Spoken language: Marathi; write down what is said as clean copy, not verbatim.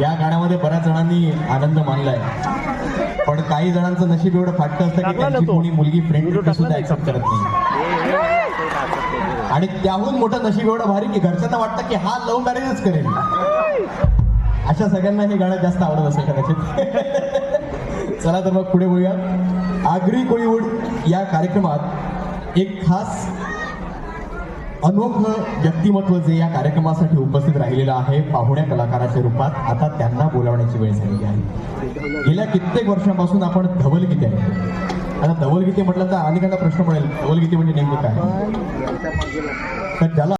या गाण्यामध्ये बऱ्याच जणांनी आनंद मानलाय, पण काही जणांचं नशीब एवढं फाटतं असतं की त्यांची कोणी मुलगी फ्रेंड सुद्धा ऍक्सेप्ट करत नाही. आणि त्याहून मोठं नशीब एवढं भारी की घरच्यांना वाटतं की हा लव्ह मॅरेजच करेल. अशा सगळ्यांना हे गाणं जास्त आवडत असेल कदाचित. चला तर मग पुढे बोलूया. आगरी कोळीवूड या कार्यक्रमात एक खास अनोखं व्यक्तिमत्व जे या कार्यक्रमासाठी उपस्थित राहिलेलं आहे पाहुण्या कलाकाराच्या रूपात, आता त्यांना बोलावण्याची वेळ झालेली आहे. गेल्या कित्येक वर्षांपासून आपण धवलगीते आहे. आता धवलगीते म्हटलं तर अनेकांना प्रश्न पडेल, धवलगीते म्हणजे नेमकं काय. तर ज्याला